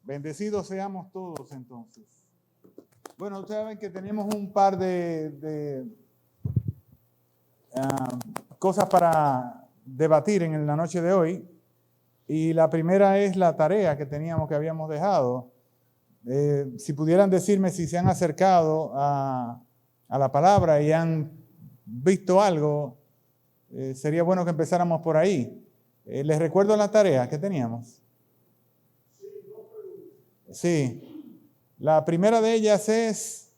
Bendecidos seamos todos entonces. Bueno, ustedes saben que tenemos un par de cosas para debatir en la noche de hoy. Y la primera es la tarea que habíamos dejado. Si pudieran decirme si se han acercado a la palabra y han visto algo, sería bueno que empezáramos por ahí. Les recuerdo la tarea que teníamos. Sí, la primera de ellas es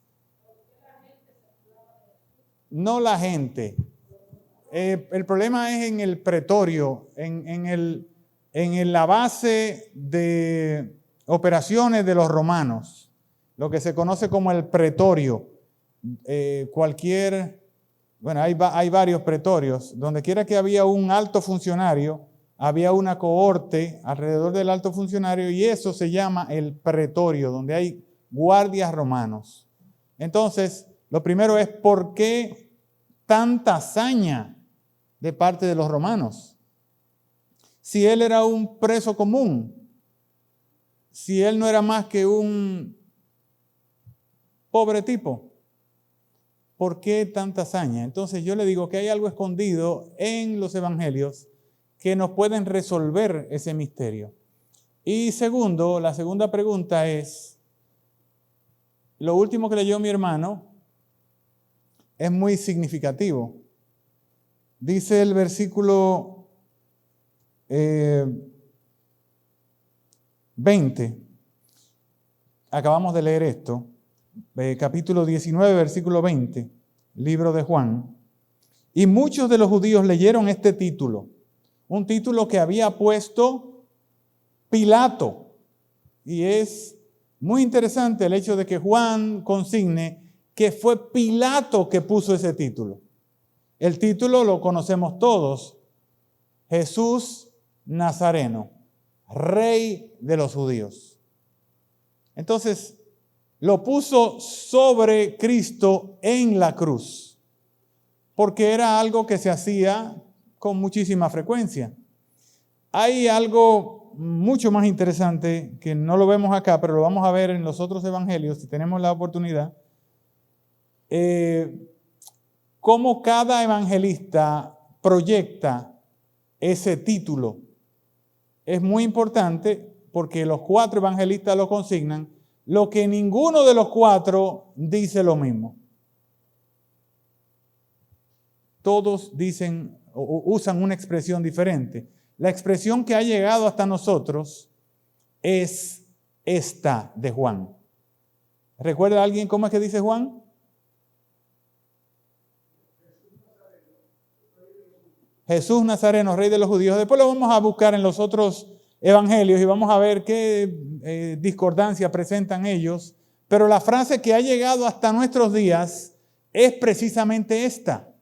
no la gente. El problema es en el pretorio, en la base de operaciones de los romanos, lo que se conoce como el pretorio. Hay varios pretorios. Donde quiera que había un alto funcionario, había una cohorte alrededor del alto funcionario y eso se llama el pretorio, donde hay guardias romanos. Entonces, lo primero es ¿por qué tanta hazaña de parte de los romanos? Si él era un preso común, si él no era más que un pobre tipo, ¿por qué tanta hazaña? Entonces yo le digo que hay algo escondido en los evangelios que nos pueden resolver ese misterio. Y segundo, la segunda pregunta es, lo último que leyó mi hermano es muy significativo. Dice el versículo 20, acabamos de leer esto, capítulo 19, versículo 20, libro de Juan. Y muchos de los judíos leyeron este título, un título que había puesto Pilato. Y es muy interesante el hecho de que Juan consigne que fue Pilato que puso ese título. El título lo conocemos todos, Jesús Nazareno, Rey de los judíos. Entonces, lo puso sobre Cristo en la cruz, porque era algo que se hacía con muchísima frecuencia. Hay algo mucho más interesante que no lo vemos acá, pero lo vamos a ver en los otros evangelios si tenemos la oportunidad. Cómo cada evangelista proyecta ese título. Es muy importante porque los 4 evangelistas lo consignan, lo que ninguno de los 4 dice lo mismo. Todos dicen o usan una expresión diferente. La expresión que ha llegado hasta nosotros es esta de Juan. ¿Recuerda alguien cómo es que dice Juan? Jesús Nazareno, Rey de los judíos. Después lo vamos a buscar en los otros evangelios y vamos a ver qué discordancia presentan ellos. Pero la frase que ha llegado hasta nuestros días es precisamente esta.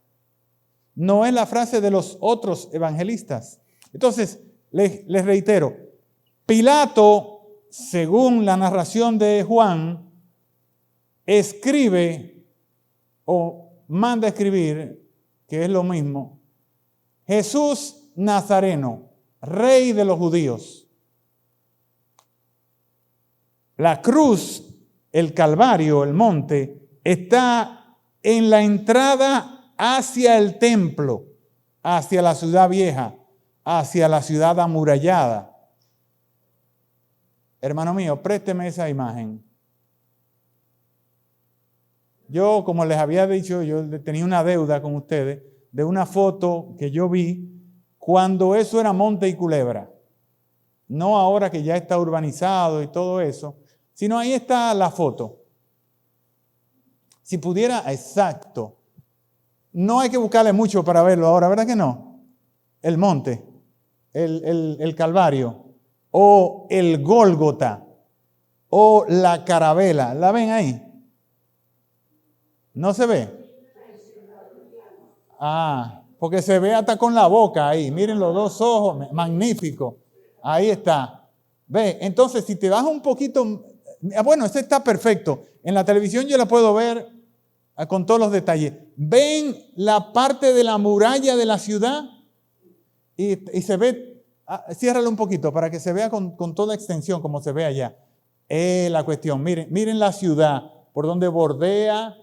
No es la frase de los otros evangelistas. Entonces, les reitero, Pilato, según la narración de Juan, escribe o manda a escribir, que es lo mismo, Jesús Nazareno, Rey de los judíos. La cruz, el Calvario, el monte, está en la entrada hacia el templo, hacia la ciudad vieja, hacia la ciudad amurallada. Hermano mío, présteme esa imagen. Yo, como les había dicho, yo tenía una deuda con ustedes de una foto que yo vi cuando eso era monte y culebra. No ahora que ya está urbanizado y todo eso, sino ahí está la foto. Si pudiera, exacto. No hay que buscarle mucho para verlo ahora, ¿verdad que no? El monte, el Calvario, o el Gólgota, o la Carabela. ¿La ven ahí? ¿No se ve? Porque se ve hasta con la boca ahí. Miren los 2 ojos, magnífico. Ahí está. Ve, entonces si te das un poquito, bueno, este está perfecto. En la televisión yo la puedo ver con todos los detalles. ¿Ven la parte de la muralla de la ciudad? Y se ve, ciérralo un poquito para que se vea con toda extensión como se ve allá. La cuestión. Miren la ciudad por donde bordea.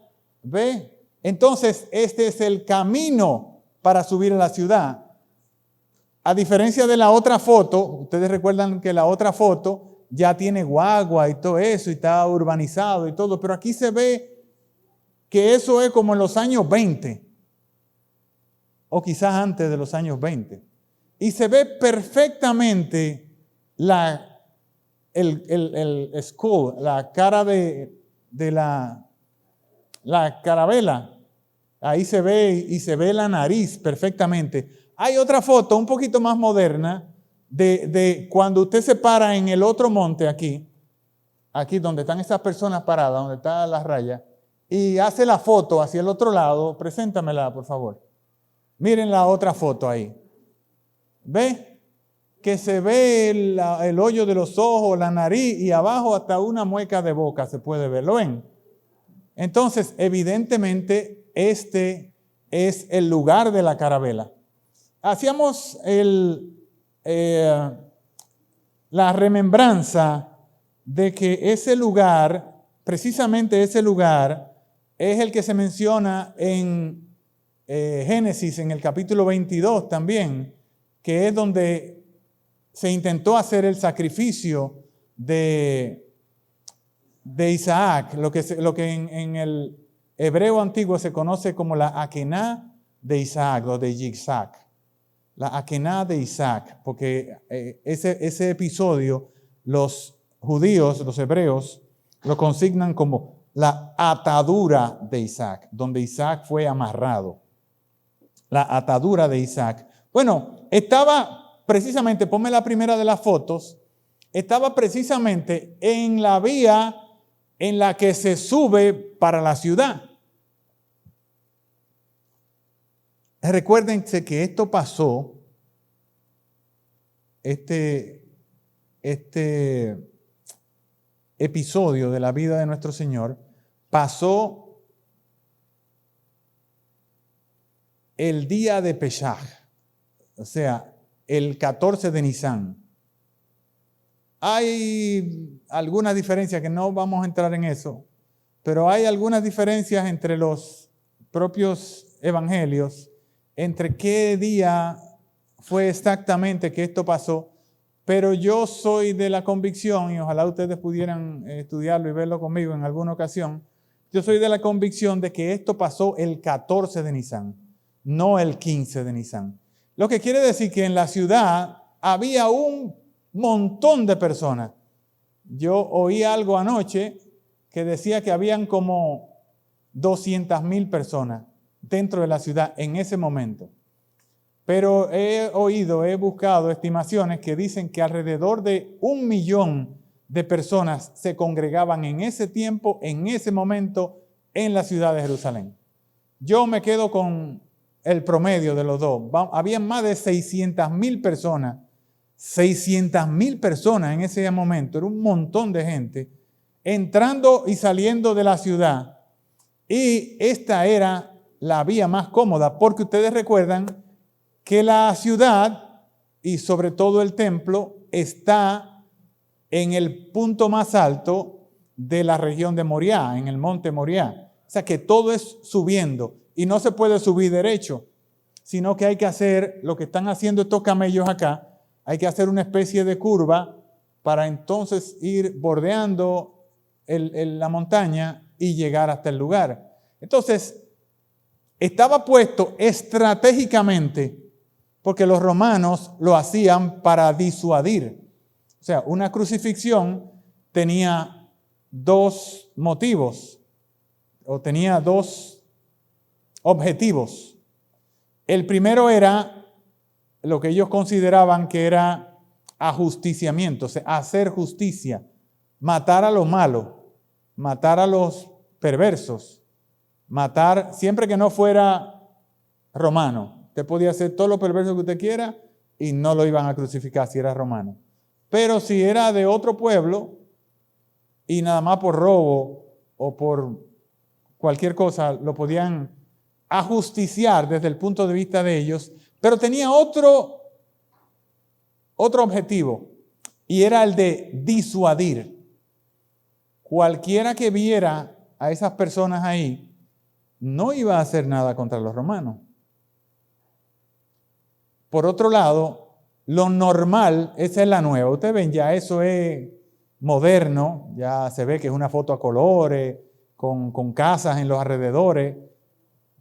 ¿Ve? Entonces, este es el camino para subir a la ciudad. A diferencia de la otra foto, ustedes recuerdan que la otra foto ya tiene guagua y todo eso y está urbanizado y todo, pero aquí se ve que eso es como en los años 20 o quizás antes de los años 20. Y se ve perfectamente el skull, la cara de la carabela. Ahí se ve y se ve la nariz perfectamente. Hay otra foto un poquito más moderna de cuando usted se para en el otro monte aquí donde están esas personas paradas, donde está la raya, y hace la foto hacia el otro lado. Preséntamela, por favor. Miren la otra foto ahí. ¿Ve? Que se ve el hoyo de los ojos, la nariz y abajo hasta una mueca de boca se puede ver. ¿Lo ven? Entonces, evidentemente, este es el lugar de la carabela. Hacíamos la remembranza de que ese lugar, precisamente ese lugar, es el que se menciona en Génesis, en el capítulo 22 también, que es donde se intentó hacer el sacrificio de Isaac, lo que en el hebreo antiguo se conoce como la Akená de Isaac o de Yitzhak. La Akená de Isaac, porque ese episodio los judíos, los hebreos, lo consignan como la atadura de Isaac, donde Isaac fue amarrado. La atadura de Isaac. Bueno, estaba precisamente, ponme la primera de las fotos, estaba precisamente en la vía en la que se sube para la ciudad. Recuérdense que esto pasó, este episodio de la vida de nuestro Señor pasó el día de Pesaj, o sea, el 14 de Nisan. Hay algunas diferencias que no vamos a entrar en eso, pero hay algunas diferencias entre los propios evangelios, entre qué día fue exactamente que esto pasó, pero yo soy de la convicción, y ojalá ustedes pudieran estudiarlo y verlo conmigo en alguna ocasión, yo soy de la convicción de que esto pasó el 14 de Nisan, no el 15 de Nisan. Lo que quiere decir que en la ciudad había un montón de personas. Yo oí algo anoche que decía que habían como 200,000 personas dentro de la ciudad en ese momento. Pero he buscado estimaciones que dicen que alrededor de 1 millón de personas se congregaban en ese tiempo, en ese momento, en la ciudad de Jerusalén. Yo me quedo con el promedio de los dos. Habían más de 600,000 personas. 600,000 personas en ese momento. Era un montón de gente entrando y saliendo de la ciudad. Y esta era la vía más cómoda, porque ustedes recuerdan que la ciudad y sobre todo el templo está en el punto más alto de la región de Moriah, en el monte Moriah. O sea que todo es subiendo y no se puede subir derecho, sino que hay que hacer lo que están haciendo estos camellos acá. Hay que hacer una especie de curva para entonces ir bordeando la montaña y llegar hasta el lugar. Entonces, estaba puesto estratégicamente porque los romanos lo hacían para disuadir. O sea, una crucifixión tenía dos motivos o tenía dos objetivos. El primero era lo que ellos consideraban que era ajusticiamiento, o sea, hacer justicia, matar a los malos, matar a los perversos, matar siempre que no fuera romano. Usted podía hacer todo lo perverso que usted quiera y no lo iban a crucificar si era romano. Pero si era de otro pueblo y nada más por robo o por cualquier cosa lo podían ajusticiar desde el punto de vista de ellos, pero tenía otro objetivo y era el de disuadir. cualquiera que viera a esas personas ahí no iba a hacer nada contra los romanos. Por otro lado, lo normal, esa es la nueva. Ustedes ven, ya eso es moderno, ya se ve que es una foto a colores, con casas en los alrededores,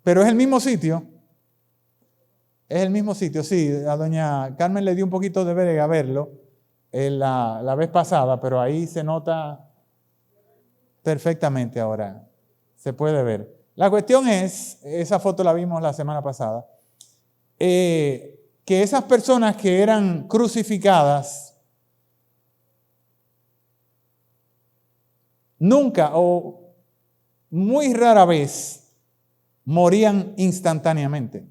pero es el mismo sitio. Es el mismo sitio, sí. A doña Carmen le dio un poquito de verga verlo la vez pasada, pero ahí se nota perfectamente ahora. Se puede ver. La cuestión es, esa foto la vimos la semana pasada, que esas personas que eran crucificadas nunca o muy rara vez morían instantáneamente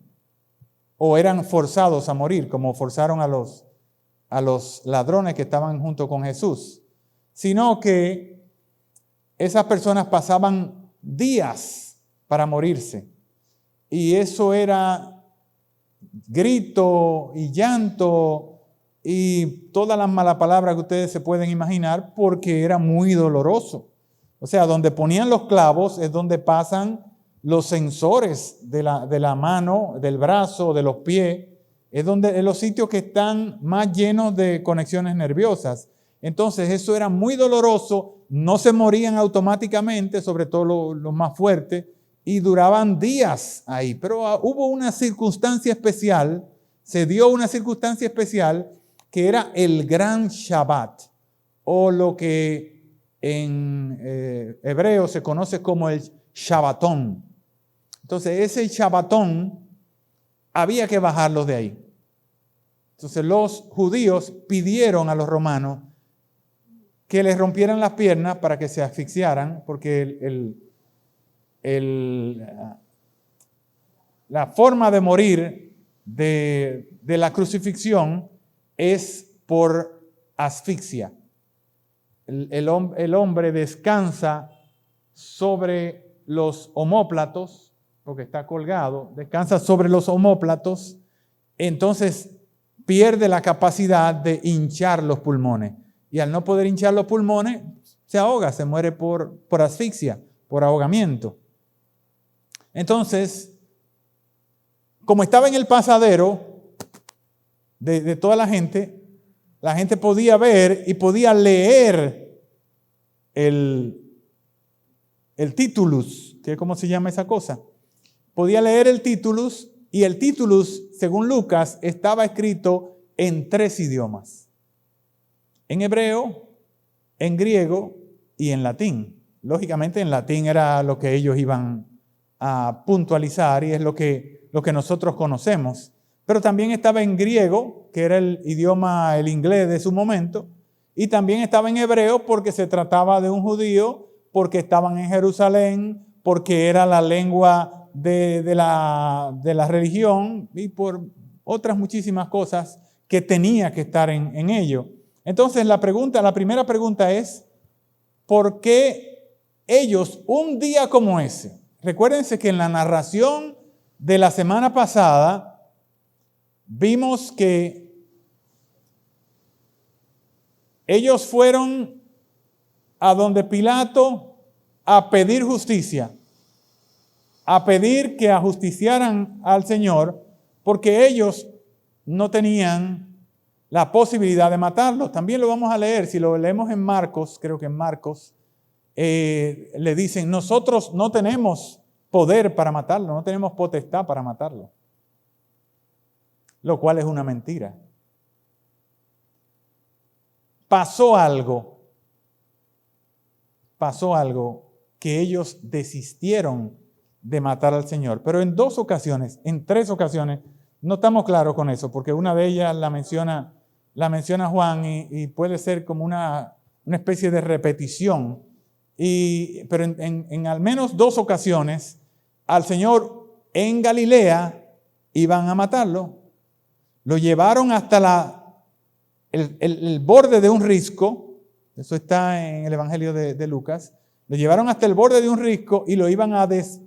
o eran forzados a morir, como forzaron a los ladrones que estaban junto con Jesús, sino que esas personas pasaban días para morirse. Y eso era grito y llanto y todas las malas palabras que ustedes se pueden imaginar, porque era muy doloroso. O sea, donde ponían los clavos es donde pasan los sensores de la mano, del brazo, de los pies. Es los sitios que están más llenos de conexiones nerviosas. Entonces eso era muy doloroso, no se morían automáticamente, sobre todo los más fuertes, y duraban días ahí. Pero hubo una circunstancia especial, se dio una circunstancia especial que era el Gran Shabbat, o lo que en hebreo se conoce como el Shabbatón. Entonces ese Shabbatón había que bajarlos de ahí. Entonces los judíos pidieron a los romanos que les rompieran las piernas para que se asfixiaran, porque la forma de morir de la crucifixión es por asfixia. El hombre descansa sobre los omóplatos, porque está colgado, descansa sobre los omóplatos, entonces pierde la capacidad de hinchar los pulmones. Y al no poder hinchar los pulmones, se ahoga, se muere por asfixia, por ahogamiento. Entonces, como estaba en el pasadero de toda la gente podía ver y podía leer el titulus, que es como se llama esa cosa. Podía leer el titulus, y el titulus, según Lucas, estaba escrito en 3 idiomas. En hebreo, en griego y en latín. Lógicamente en latín era lo que ellos iban a puntualizar y es lo que nosotros conocemos. Pero también estaba en griego, que era el idioma, el inglés de su momento, y también estaba en hebreo porque se trataba de un judío, porque estaban en Jerusalén, porque era la lengua de la religión y por otras muchísimas cosas que tenía que estar en ello. Entonces la primera pregunta es, ¿por qué ellos un día como ese? Recuérdense que en la narración de la semana pasada vimos que ellos fueron a donde Pilato a pedir justicia, a pedir que ajusticiaran al Señor, porque ellos no tenían la posibilidad de matarlo. También lo vamos a leer, si lo leemos en Marcos, creo que en Marcos, le dicen, nosotros no tenemos poder para matarlo, no tenemos potestad para matarlo. Lo cual es una mentira. Pasó algo que ellos desistieron de matar al Señor. Pero en 3 ocasiones, no estamos claros con eso, porque una de ellas la menciona Juan y puede ser como una especie de repetición. Pero en al menos 2 ocasiones, al Señor en Galilea iban a matarlo. Lo llevaron hasta el borde de un risco. Eso está en el Evangelio de Lucas. Lo llevaron hasta el borde de un risco y lo iban a despeñar.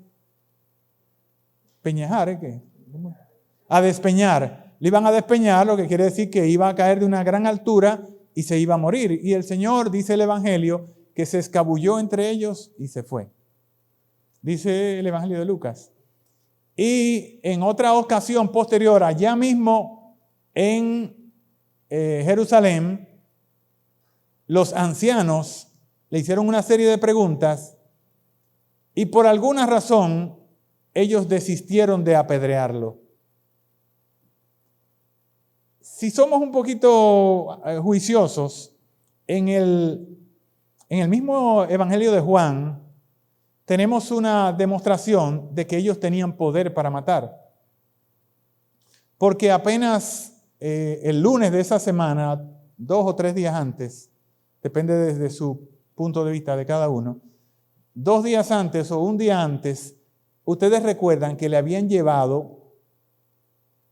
A despeñar. Le iban a despeñar, lo que quiere decir que iba a caer de una gran altura y se iba a morir. Y el Señor, dice el Evangelio, que se escabulló entre ellos y se fue. Dice el Evangelio de Lucas. Y en otra ocasión posterior, allá mismo en Jerusalén, los ancianos le hicieron una serie de preguntas y por alguna razón ellos desistieron de apedrearlo. Si somos un poquito juiciosos, en el mismo Evangelio de Juan tenemos una demostración de que ellos tenían poder para matar. Porque apenas el lunes de esa semana, 2 o 3 días antes, depende desde su punto de vista de cada uno, 2 días antes o un día antes, ustedes recuerdan que le habían llevado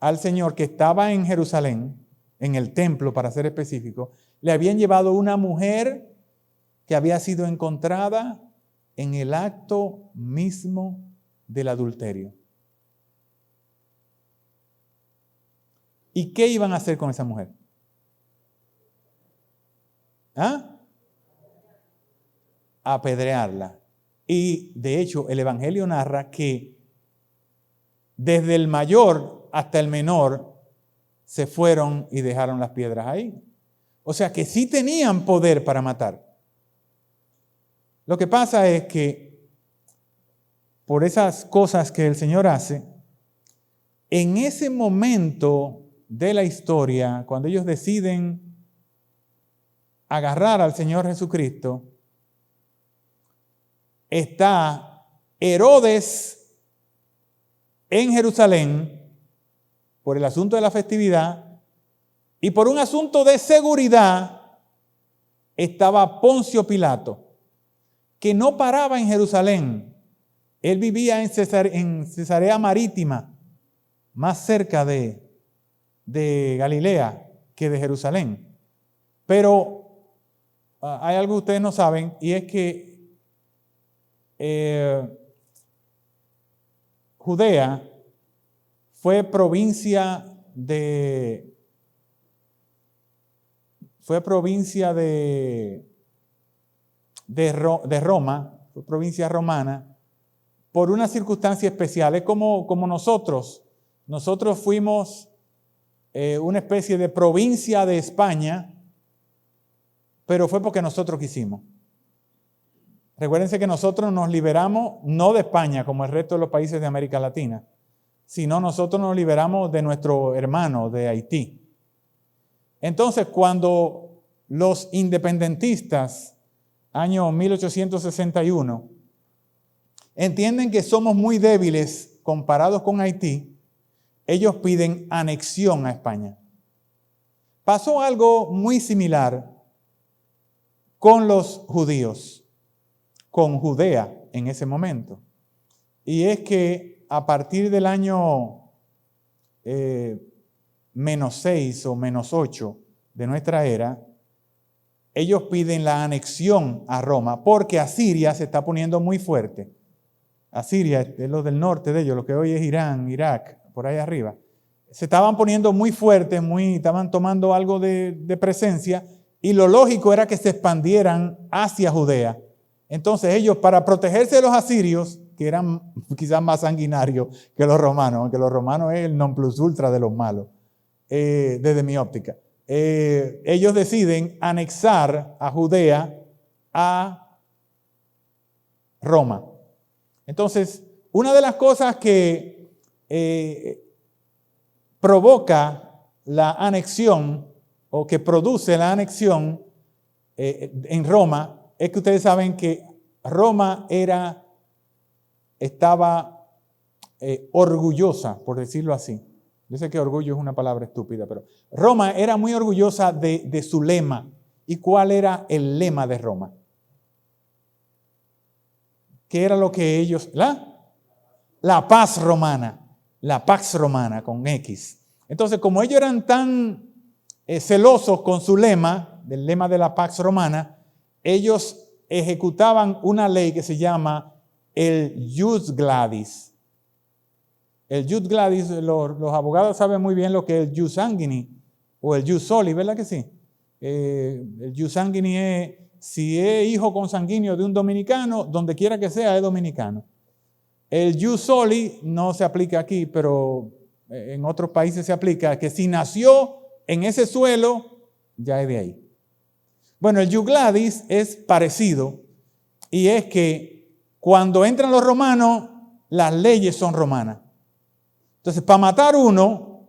al Señor que estaba en Jerusalén, en el templo para ser específico, le habían llevado una mujer que había sido encontrada en el acto mismo del adulterio. ¿Y qué iban a hacer con esa mujer? ¿Ah? Apedrearla. Y de hecho el Evangelio narra que desde el mayor hasta el menor se fueron y dejaron las piedras ahí. O sea que sí tenían poder para matar. Lo que pasa es que por esas cosas que el Señor hace, en ese momento de la historia, cuando ellos deciden agarrar al Señor Jesucristo, está Herodes en Jerusalén por el asunto de la festividad y por un asunto de seguridad estaba Poncio Pilato, que no paraba en Jerusalén. Él vivía en Cesarea Marítima, más cerca de Galilea que de Jerusalén. Pero hay algo que ustedes no saben, y es que Judea fue provincia de Roma, fue provincia romana, por una circunstancia especial. Es como nosotros. Nosotros fuimos una especie de provincia de España, pero fue porque nosotros quisimos. Recuérdense que nosotros nos liberamos no de España como el resto de los países de América Latina, sino nosotros nos liberamos de nuestro hermano de Haití. Entonces, cuando los independentistas, año 1861, entienden que somos muy débiles comparados con Haití, ellos piden anexión a España. Pasó algo muy similar con los judíos, con Judea en ese momento. Y es que a partir del año -6 o -8 de nuestra era, ellos piden la anexión a Roma porque Asiria se está poniendo muy fuerte. Asiria es lo del norte de ellos, lo que hoy es Irán, Irak, por ahí arriba. Se estaban poniendo muy fuertes, estaban tomando algo de presencia y lo lógico era que se expandieran hacia Judea. Entonces ellos, para protegerse de los asirios, que eran quizás más sanguinarios que los romanos, aunque los romanos es el non plus ultra de los malos, desde mi óptica, ellos deciden anexar a Judea a Roma. Entonces, una de las cosas que provoca la anexión o que produce la anexión en Roma es que ustedes saben que Roma estaba orgullosa, por decirlo así. Yo sé que orgullo es una palabra estúpida, pero Roma era muy orgullosa de su lema. ¿Y cuál era el lema de Roma? ¿Qué era lo que ellos... La paz romana. La pax romana con X. Entonces, como ellos eran tan celosos con su lema, del lema de la pax romana, ellos ejecutaban una ley que se llama el jus gladis. El jus gladis, los abogados saben muy bien lo que es el jus sanguini o el jus soli, ¿verdad que sí? El jus sanguini es si es hijo consanguíneo de un dominicano, donde quiera que sea, es dominicano. El jus soli no se aplica aquí, pero en otros países se aplica, que si nació en ese suelo, ya es de ahí. Bueno, el jus gladis es parecido, y es que cuando entran los romanos, las leyes son romanas. Entonces, para matar uno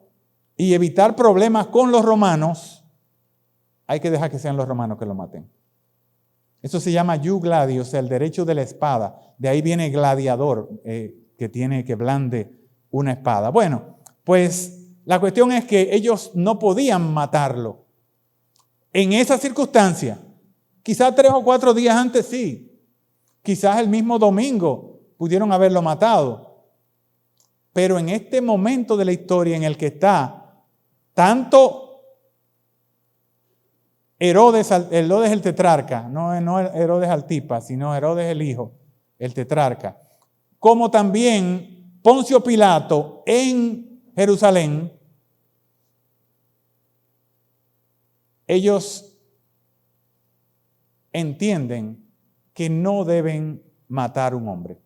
y evitar problemas con los romanos, hay que dejar que sean los romanos que lo maten. Eso se llama jus gladi, o sea, el derecho de la espada. De ahí viene gladiador, que blande una espada. Bueno, pues la cuestión es que ellos no podían matarlo. En esa circunstancia, quizás 3 o 4 días antes sí. Quizás el mismo domingo pudieron haberlo matado. Pero en este momento de la historia en el que está tanto Herodes el tetrarca, no Herodes Antipas, sino Herodes el hijo, el tetrarca, como también Poncio Pilato en Jerusalén, ellos entienden que no deben matar un hombre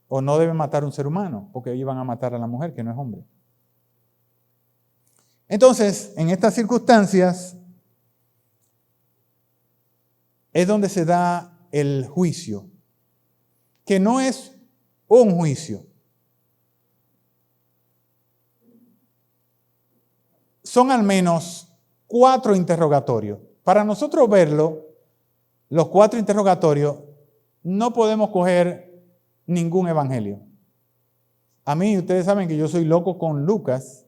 o no deben matar un ser humano, porque ellos van a matar a la mujer que no es hombre. Entonces, en estas circunstancias es donde se da el juicio, que no es un juicio. Son al menos 4 interrogatorios. Para nosotros verlo, los 4 interrogatorios, no podemos coger ningún evangelio. A mí, ustedes saben que yo soy loco con Lucas,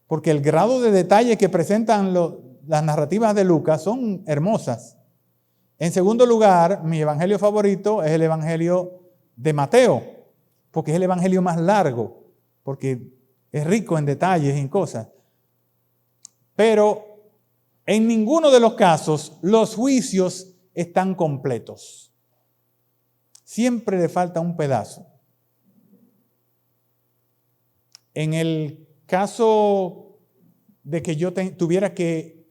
porque el grado de detalle que presentan las narrativas de Lucas son hermosas. En segundo lugar, mi evangelio favorito es el evangelio de Mateo, porque es el evangelio más largo, porque es rico en detalles y en cosas. Pero en ninguno de los casos los juicios están completos. Siempre le falta un pedazo. En el caso de que yo tuviera que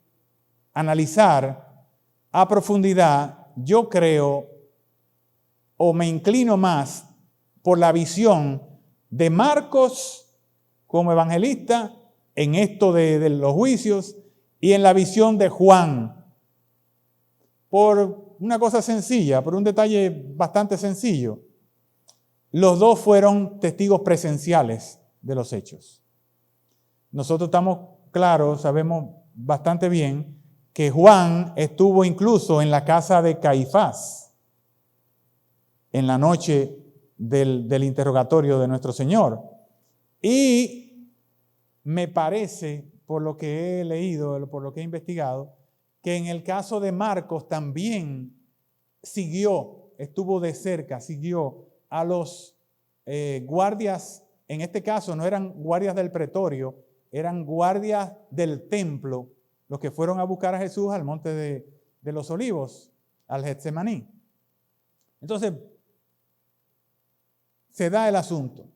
analizar a profundidad, yo creo o me inclino más por la visión de Marcos como evangelista en esto de los juicios y en la visión de Juan. Por una cosa sencilla, por un detalle bastante sencillo. Los dos fueron testigos presenciales de los hechos. Nosotros estamos claros, sabemos bastante bien que Juan estuvo incluso en la casa de Caifás en la noche del interrogatorio de nuestro Señor. Y me parece, por lo que he leído, por lo que he investigado, que en el caso de Marcos también estuvo de cerca, siguió a los guardias. En este caso no eran guardias del pretorio, eran guardias del templo, los que fueron a buscar a Jesús al monte de los Olivos, al Getsemaní. Entonces, se da el asunto.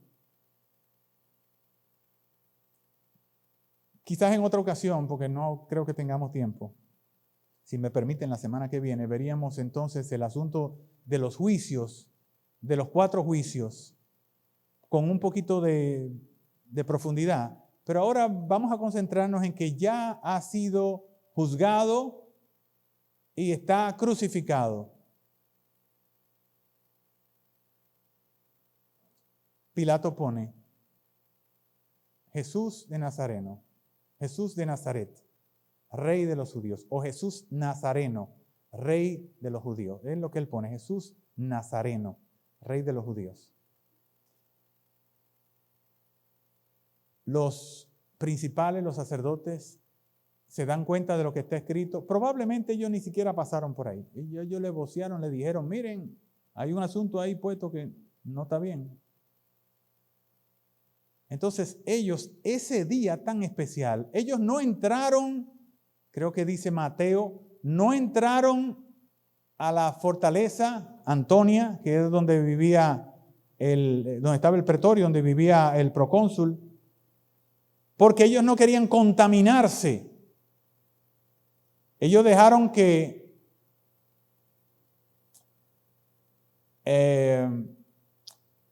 Quizás en otra ocasión, porque no creo que tengamos tiempo, si me permiten, la semana que viene, veríamos entonces el asunto de los juicios, de los 4 juicios, con un poquito de profundidad. Pero ahora vamos a concentrarnos en que ya ha sido juzgado y está crucificado. Pilato pone Jesús de Nazareno, Jesús de Nazaret, Rey de los judíos, o Jesús Nazareno, Rey de los judíos. Es lo que él pone, Jesús Nazareno, Rey de los judíos. Los principales, los sacerdotes, se dan cuenta de lo que está escrito. Probablemente ellos ni siquiera pasaron por ahí. Ellos le vocearon, le dijeron, miren, hay un asunto ahí puesto que no está bien. Entonces ellos, ese día tan especial, ellos no entraron, creo que dice Mateo, no entraron a la fortaleza Antonia, que es donde vivía donde estaba el pretorio, donde vivía el procónsul, porque ellos no querían contaminarse. Ellos dejaron que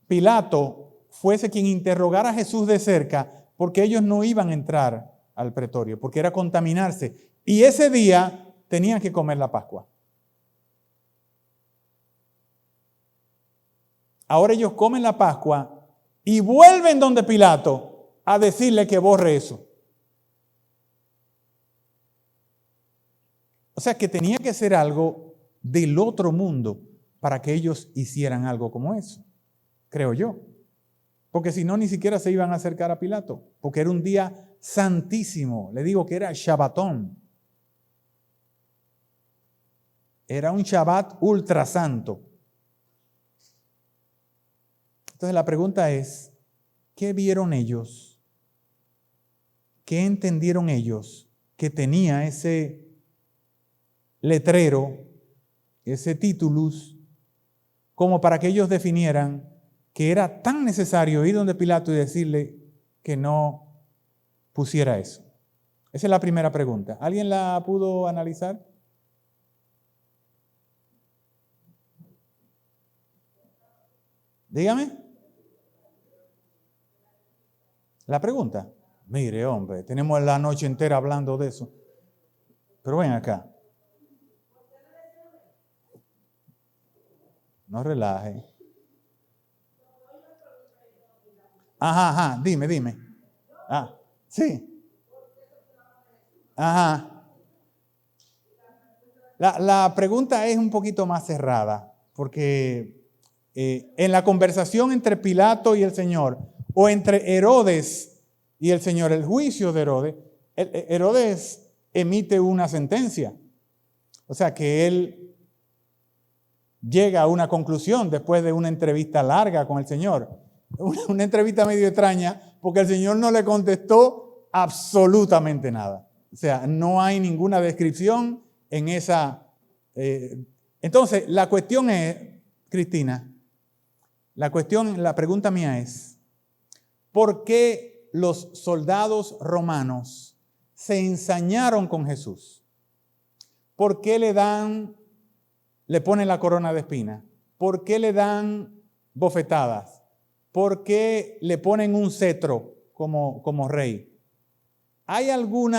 Pilato fuese quien interrogara a Jesús de cerca, porque ellos no iban a entrar al pretorio, porque era contaminarse. Y ese día tenían que comer la Pascua. Ahora ellos comen la Pascua y vuelven donde Pilato a decirle que borre eso. O sea que tenía que ser algo del otro mundo para que ellos hicieran algo como eso, creo yo. Porque si no, ni siquiera se iban a acercar a Pilato, porque era un día santísimo. Le digo que era Shabbatón. Era un Shabbat ultra santo. Entonces la pregunta es, ¿qué vieron ellos? ¿Qué entendieron ellos que tenía ese letrero, ese titulus, como para que ellos definieran que era tan necesario ir donde Pilato y decirle que no pusiera eso? Esa es la primera pregunta. ¿Alguien la pudo analizar? Dígame. La pregunta. Mire, hombre, tenemos la noche entera hablando de eso. Pero ven acá. No relaje. Ajá, dime. Ah, sí. Ajá. La pregunta es un poquito más cerrada, porque en la conversación entre Pilato y el Señor, o entre Herodes y el Señor, el juicio de Herodes, Herodes emite una sentencia. O sea que él llega a una conclusión después de una entrevista larga con el Señor. Una entrevista medio extraña, porque el Señor no le contestó absolutamente nada. O sea, no hay ninguna descripción en esa. Entonces, la cuestión es, Cristina, la pregunta mía es, ¿por qué los soldados romanos se ensañaron con Jesús? ¿Por qué le ponen la corona de espinas? ¿Por qué le dan bofetadas? ¿Por qué le ponen un cetro como rey? ¿Hay algún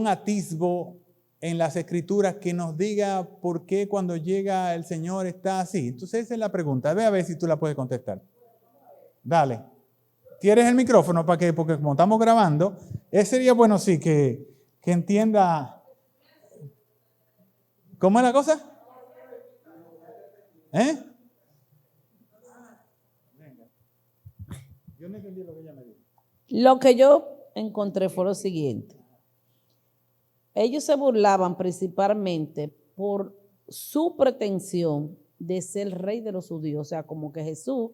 atisbo en las Escrituras que nos diga por qué cuando llega el Señor está así? Entonces esa es la pregunta. Ve a ver si tú la puedes contestar. Dale. ¿Tienes el micrófono para que, porque como estamos grabando, sería bueno sí que entienda cómo es la cosa? Yo no entendí lo que ella me dijo. Lo que yo encontré fue lo siguiente. Ellos se burlaban principalmente por su pretensión de ser rey de los judíos. O sea, como que Jesús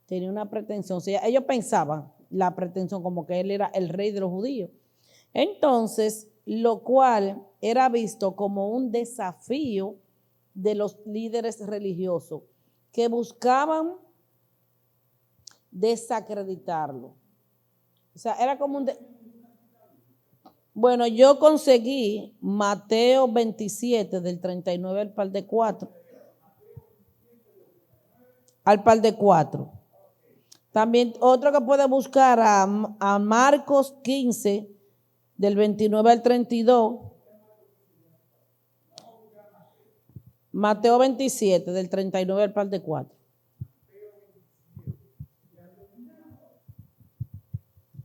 tenía una pretensión. O sea, ellos pensaban la pretensión como que él era el rey de los judíos. Entonces, lo cual era visto como un desafío de los líderes religiosos que buscaban desacreditarlo. O sea, era como Bueno, yo conseguí Mateo 27 del 39 al par de 4. Al par de 4. También otro que puede buscar a Marcos 15 del 29 al 32. Mateo 27 del 39 al par de 4.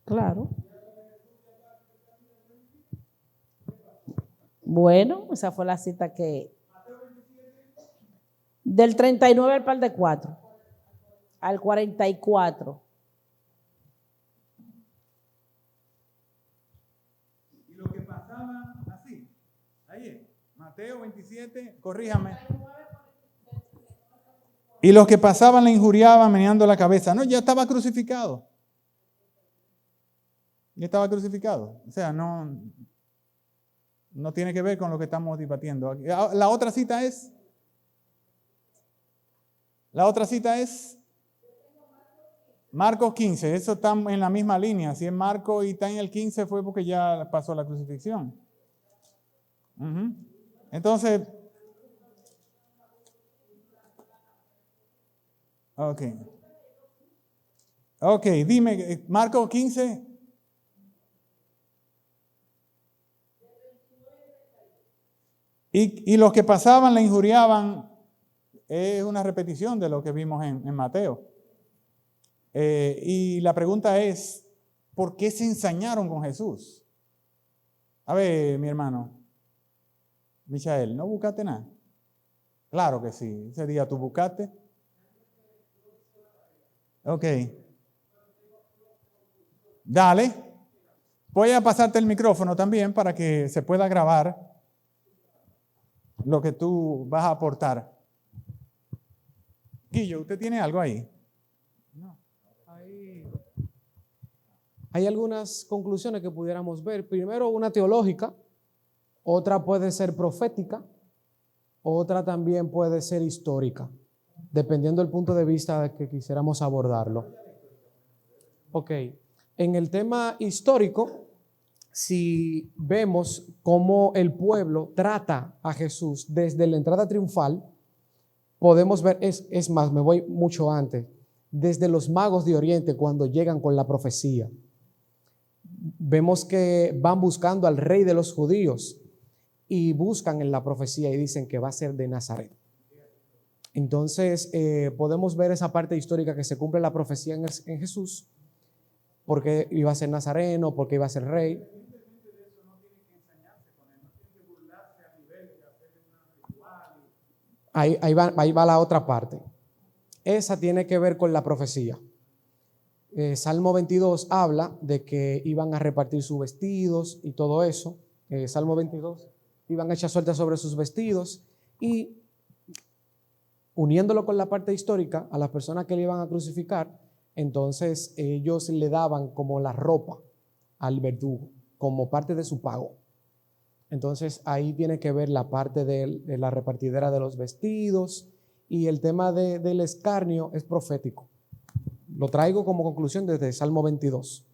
Claro. Bueno, esa fue la cita que... Del 39 al par de 4. Al 44. Y lo que pasaba así, ahí es, Mateo 27, corríjame. Y los que pasaban le injuriaban meneando la cabeza. No, ya estaba crucificado. Ya estaba crucificado. O sea, no tiene que ver con lo que estamos debatiendo. La otra cita es Marcos 15. Eso está en la misma línea. Si es Marcos y está en el 15 fue porque ya pasó la crucifixión. Entonces, Ok. Ok, dime, Marcos 15. Y los que pasaban le injuriaban, es una repetición de lo que vimos en Mateo. Y la pregunta es, ¿por qué se ensañaron con Jesús? A ver, mi hermano, Michael, ¿no buscaste nada? Claro que sí, ese día tú buscaste. Ok. Dale. Voy a pasarte el micrófono también para que se pueda grabar lo que tú vas a aportar. Guillo, ¿usted tiene algo ahí? No. Hay algunas conclusiones que pudiéramos ver. Primero, una teológica, otra puede ser profética, otra también puede ser histórica, dependiendo del punto de vista de que quisiéramos abordarlo. Ok, en el tema histórico, si vemos cómo el pueblo trata a Jesús desde la entrada triunfal, podemos ver, es más, me voy mucho antes, desde los magos de Oriente cuando llegan con la profecía. Vemos que van buscando al rey de los judíos y buscan en la profecía y dicen que va a ser de Nazaret. Entonces podemos ver esa parte histórica que se cumple la profecía en Jesús, porque iba a ser nazareno, porque iba a ser rey. Ahí va la otra parte. Esa tiene que ver con la profecía. Salmo 22 habla de que iban a repartir sus vestidos y todo eso. Salmo 22, iban a echar suelta sobre sus vestidos, y uniéndolo con la parte histórica, a las personas que le iban a crucificar, entonces ellos le daban como la ropa al verdugo, como parte de su pago. Entonces ahí tiene que ver la parte de la repartidera de los vestidos, y el tema del escarnio es profético. Lo traigo como conclusión desde Salmo 22.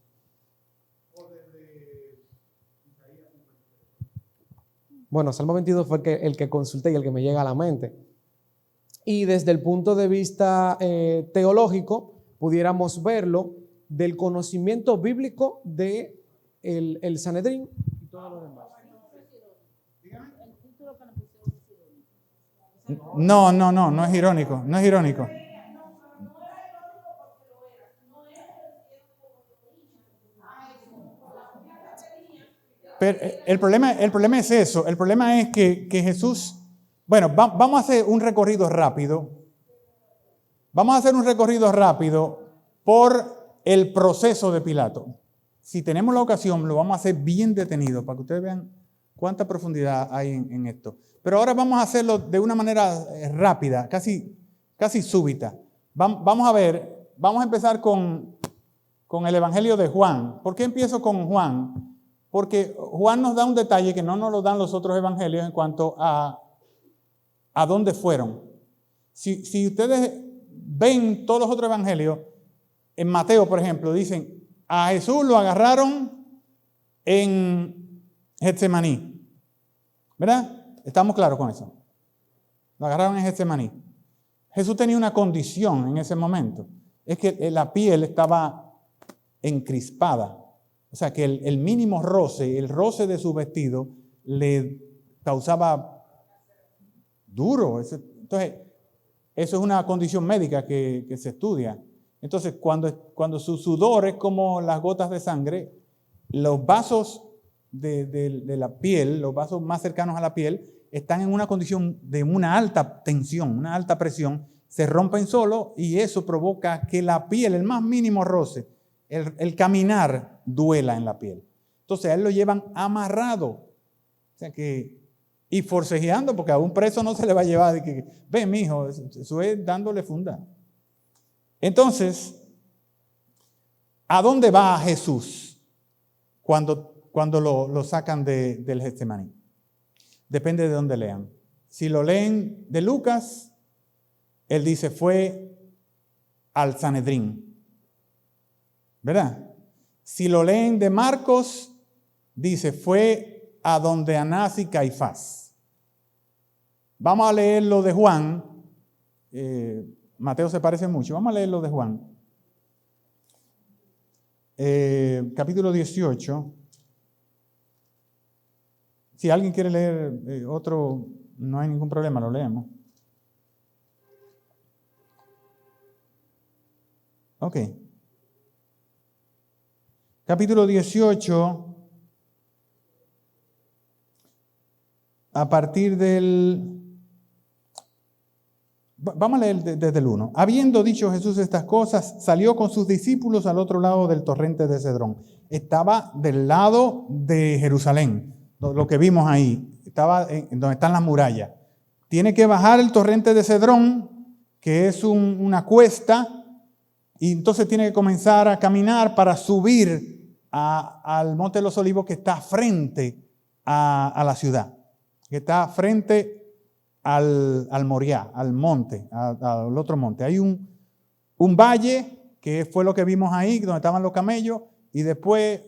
Bueno, Salmo 22 fue el que consulté y el que me llega a la mente. Y desde el punto de vista teológico, pudiéramos verlo del conocimiento bíblico de el Sanedrín y todo lo demás. No es irónico, no es irónico. Pero el problema es eso, el problema es que Jesús, bueno, vamos a hacer un recorrido rápido. Vamos a hacer un recorrido rápido por el proceso de Pilato. Si tenemos la ocasión, lo vamos a hacer bien detenido para que ustedes vean cuánta profundidad hay en esto. Pero ahora vamos a hacerlo de una manera rápida, casi súbita. Vamos a ver, vamos a empezar con el Evangelio de Juan. ¿Por qué empiezo con Juan? Porque Juan nos da un detalle que no nos lo dan los otros evangelios en cuanto a dónde fueron. Si ustedes ven todos los otros evangelios, en Mateo, por ejemplo, dicen, a Jesús lo agarraron en Getsemaní. ¿Verdad? Estamos claros con eso. Lo agarraron en Getsemaní. Jesús tenía una condición en ese momento. Es que la piel estaba encrispada. O sea, que el mínimo roce, el roce de su vestido, le causaba duro. Entonces, eso es una condición médica que se estudia. Entonces, cuando su sudor es como las gotas de sangre, los vasos de la piel, los vasos más cercanos a la piel, están en una condición de una alta tensión, una alta presión, se rompen solo, y eso provoca que la piel, el más mínimo roce, el caminar duela en la piel. Entonces a él lo llevan amarrado, o sea y forcejeando, porque a un preso no se le va a llevar de que, ven mijo, eso es dándole funda. Entonces, ¿a dónde va Jesús cuando lo sacan del Getsemaní? Depende de dónde lean. Si lo leen de Lucas, él dice fue al Sanedrín, ¿verdad? Si lo leen de Marcos, dice fue a donde Anás y Caifás. Vamos a leer lo de Juan. Mateo se parece mucho. Vamos a leer lo de Juan. Capítulo 18. Si alguien quiere leer otro, no hay ningún problema, lo leemos. Ok. Capítulo 18, a partir del... Vamos a leer desde el 1. Habiendo dicho Jesús estas cosas, salió con sus discípulos al otro lado del torrente de Cedrón. Estaba del lado de Jerusalén, lo que vimos ahí. Estaba donde están las murallas. Tiene que bajar el torrente de Cedrón, que es una cuesta, y entonces tiene que comenzar a caminar para subir al Monte de los Olivos, que está frente a la ciudad, que está frente al Moriah, al monte, al otro monte. Hay un valle, que fue lo que vimos ahí, donde estaban los camellos, y después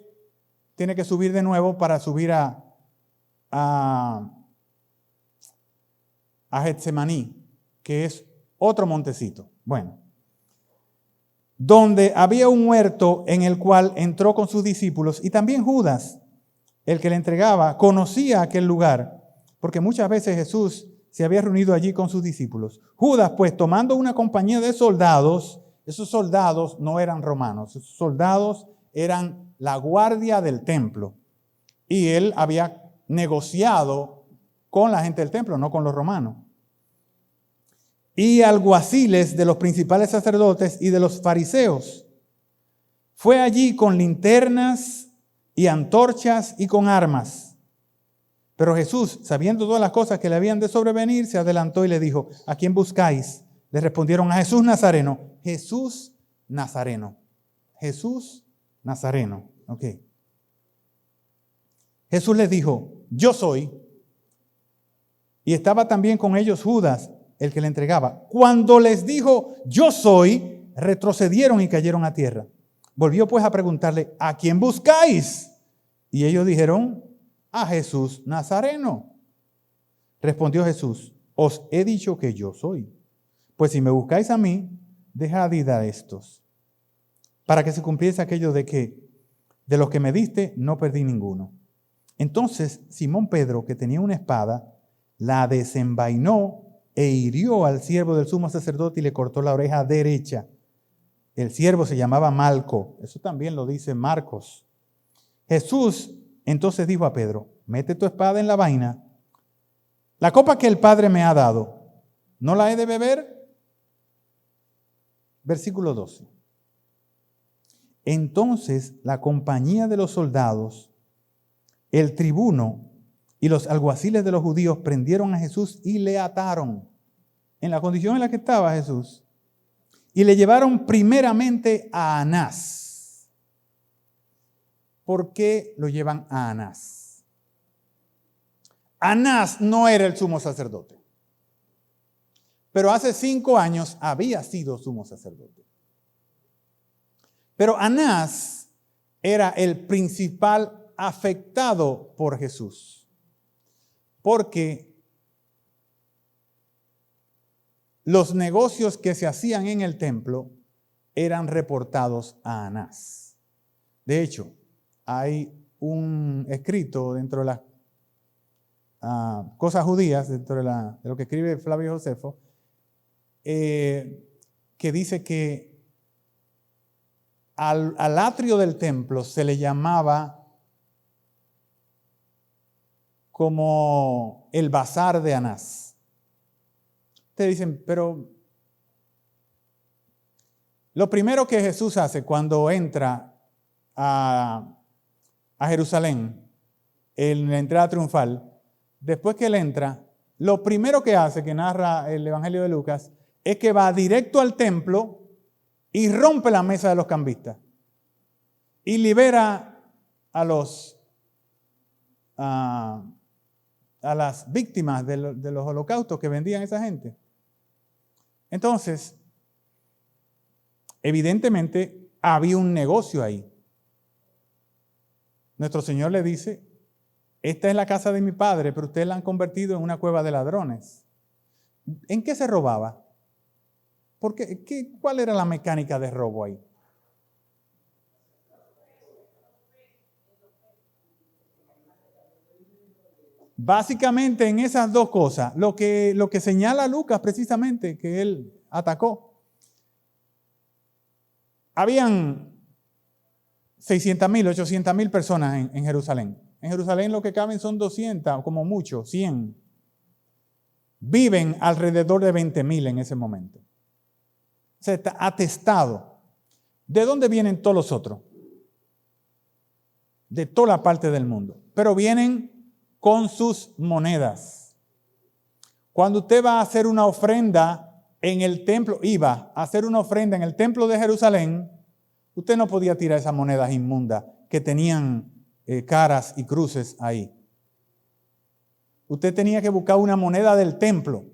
tiene que subir de nuevo para subir a Getsemaní, que es otro montecito. Bueno, donde había un huerto en el cual entró con sus discípulos, y también Judas, el que le entregaba, conocía aquel lugar, porque muchas veces Jesús se había reunido allí con sus discípulos. Judas, pues, tomando una compañía de soldados, esos soldados no eran romanos, esos soldados eran la guardia del templo, y él había negociado con la gente del templo, no con los romanos. Y alguaciles de los principales sacerdotes y de los fariseos. Fue allí con linternas y antorchas y con armas. Pero Jesús, sabiendo todas las cosas que le habían de sobrevenir, se adelantó y le dijo: ¿a quién buscáis? Le respondieron: a Jesús Nazareno. Jesús Nazareno. Jesús Nazareno. Ok. Jesús les dijo: yo soy. Y estaba también con ellos Judas, el que le entregaba. Cuando les dijo: yo soy, retrocedieron y cayeron a tierra. Volvió pues a preguntarle: ¿a quién buscáis? Y ellos dijeron: a Jesús Nazareno. Respondió Jesús: os he dicho que yo soy. Pues si me buscáis a mí, dejad ir a estos, para que se cumpliese aquello de que de los que me diste no perdí ninguno. Entonces Simón Pedro, que tenía una espada, la desenvainó e hirió al siervo del sumo sacerdote y le cortó la oreja derecha. El siervo se llamaba Malco. Eso también lo dice Marcos. Jesús entonces dijo a Pedro: mete tu espada en la vaina. La copa que el Padre me ha dado, ¿no la he de beber? Versículo 12. Entonces la compañía de los soldados, el tribuno y los alguaciles de los judíos prendieron a Jesús y le ataron en la condición en la que estaba Jesús, y le llevaron primeramente a Anás. ¿Por qué lo llevan a Anás? Anás no era el sumo sacerdote, pero hace 5 años había sido sumo sacerdote. Pero Anás era el principal afectado por Jesús, porque los negocios que se hacían en el templo eran reportados a Anás. De hecho, hay un escrito dentro de las cosas judías, dentro de lo que escribe Flavio Josefo, que dice que al atrio del templo se le llamaba como el bazar de Anás. Ustedes dicen, pero lo primero que Jesús hace cuando entra a Jerusalén, en la entrada triunfal, después que él entra, lo primero que hace, que narra el Evangelio de Lucas, es que va directo al templo y rompe la mesa de los cambistas y libera a las víctimas de los holocaustos que vendían esa gente. Entonces, evidentemente había un negocio ahí. Nuestro Señor le dice: esta es la casa de mi padre, pero ustedes la han convertido en una cueva de ladrones. ¿En qué se robaba? ¿Por qué? ¿Cuál era la mecánica de robo ahí? Básicamente en esas dos cosas, lo que señala Lucas precisamente que él atacó. Habían 600,000, 800,000 personas en Jerusalén. En Jerusalén lo que caben son 200, como mucho, 100. Viven alrededor de 20,000 en ese momento. O sea, está atestado. ¿De dónde vienen todos los otros? De toda la parte del mundo. Pero vienen con sus monedas. Cuando usted va a hacer una ofrenda en el templo, iba a hacer una ofrenda en el templo de Jerusalén, usted no podía tirar esas monedas inmundas que tenían caras y cruces ahí. Usted tenía que buscar una moneda del templo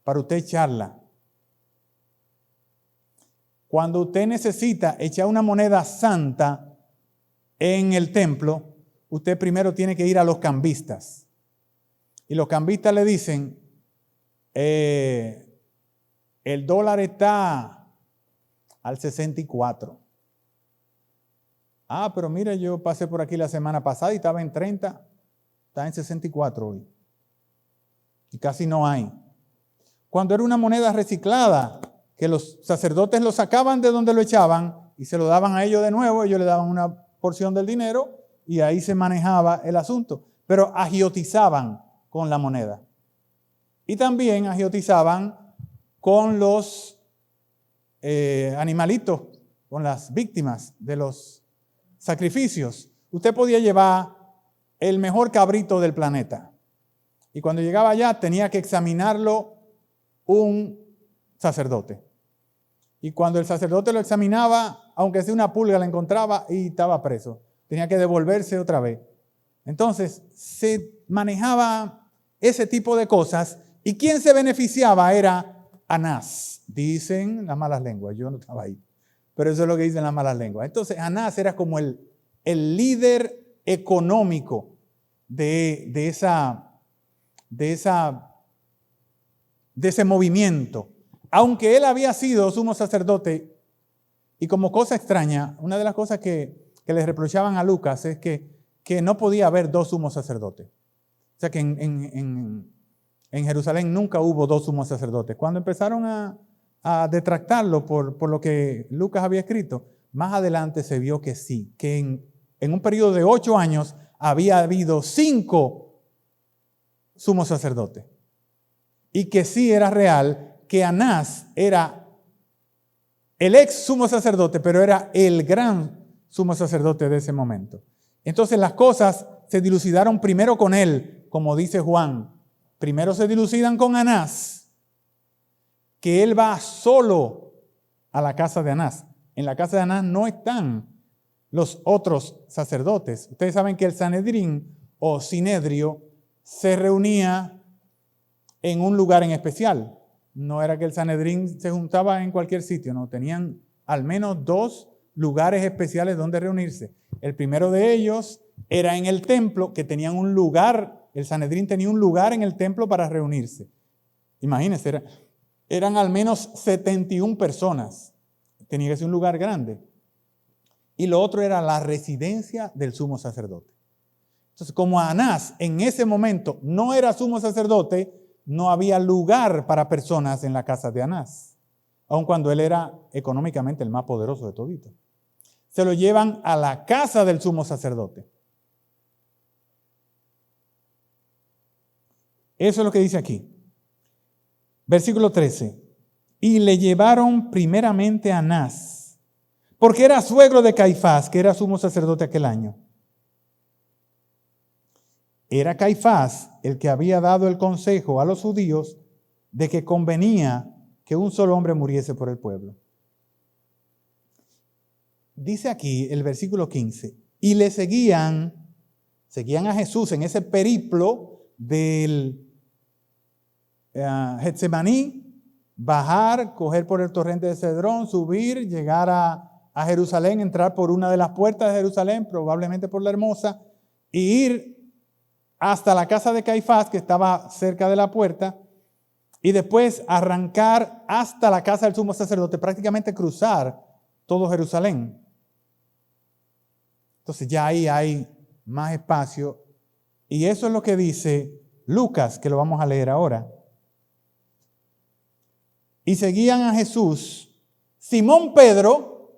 para usted echarla. Cuando usted necesita echar una moneda santa en el templo, usted primero tiene que ir a los cambistas. Y los cambistas le dicen, el dólar está al 64. Ah, pero mire, yo pasé por aquí la semana pasada y estaba en 30, está en 64 hoy. Y casi no hay. Cuando era una moneda reciclada, que los sacerdotes lo sacaban de donde lo echaban y se lo daban a ellos de nuevo, ellos le daban una porción del dinero y ahí se manejaba el asunto. Pero agiotizaban con la moneda. Y también agiotizaban con los animalitos, con las víctimas de los sacrificios. Usted podía llevar el mejor cabrito del planeta. Y cuando llegaba allá tenía que examinarlo un sacerdote. Y cuando el sacerdote lo examinaba, aunque sea una pulga, la encontraba y estaba preso. Tenía que devolverse otra vez. Entonces se manejaba ese tipo de cosas. ¿Y quién se beneficiaba? Era Anás. Dicen las malas lenguas. Yo no estaba ahí. Pero eso es lo que dicen las malas lenguas. Entonces Anás era como el líder económico de ese movimiento. Aunque él había sido sumo sacerdote, y como cosa extraña, una de las cosas que le reprochaban a Lucas es que no podía haber dos sumos sacerdotes. O sea que en Jerusalén nunca hubo dos sumos sacerdotes. Cuando empezaron a detractarlo por lo que Lucas había escrito, más adelante se vio que sí, que en un periodo de 8 años había habido 5 sumos sacerdotes. Y que sí era real que Anás era el ex sumo sacerdote, pero era el gran sumo sacerdote de ese momento. Entonces las cosas se dilucidaron primero con él, como dice Juan. Primero se dilucidan con Anás, que él va solo a la casa de Anás. En la casa de Anás no están los otros sacerdotes. Ustedes saben que el Sanedrín o Sinedrio se reunía en un lugar en especial. No era que el Sanedrín se juntaba en cualquier sitio, no, tenían al menos 2 lugares especiales donde reunirse. El primero de ellos era en el templo, que tenían un lugar, el Sanedrín tenía un lugar en el templo para reunirse. Imagínense, eran al menos 71 personas. Tenía que ser un lugar grande. Y lo otro era la residencia del sumo sacerdote. Entonces, como Anás en ese momento no era sumo sacerdote, no había lugar para personas en la casa de Anás, aun cuando él era económicamente el más poderoso de todito. Se lo llevan a la casa del sumo sacerdote. Eso es lo que dice aquí. Versículo 13. Y le llevaron primeramente a Anás, porque era suegro de Caifás, que era sumo sacerdote aquel año. Era Caifás el que había dado el consejo a los judíos de que convenía que un solo hombre muriese por el pueblo. Dice aquí el versículo 15, y le seguían a Jesús en ese periplo del Getsemaní, bajar, coger por el torrente de Cedrón, subir, llegar a Jerusalén, entrar por una de las puertas de Jerusalén, probablemente por la Hermosa, e ir hasta la casa de Caifás, que estaba cerca de la puerta, y después arrancar hasta la casa del sumo sacerdote, prácticamente cruzar todo Jerusalén. Entonces ya ahí hay más espacio, y eso es lo que dice Lucas, que lo vamos a leer ahora. Y seguían a Jesús Simón Pedro.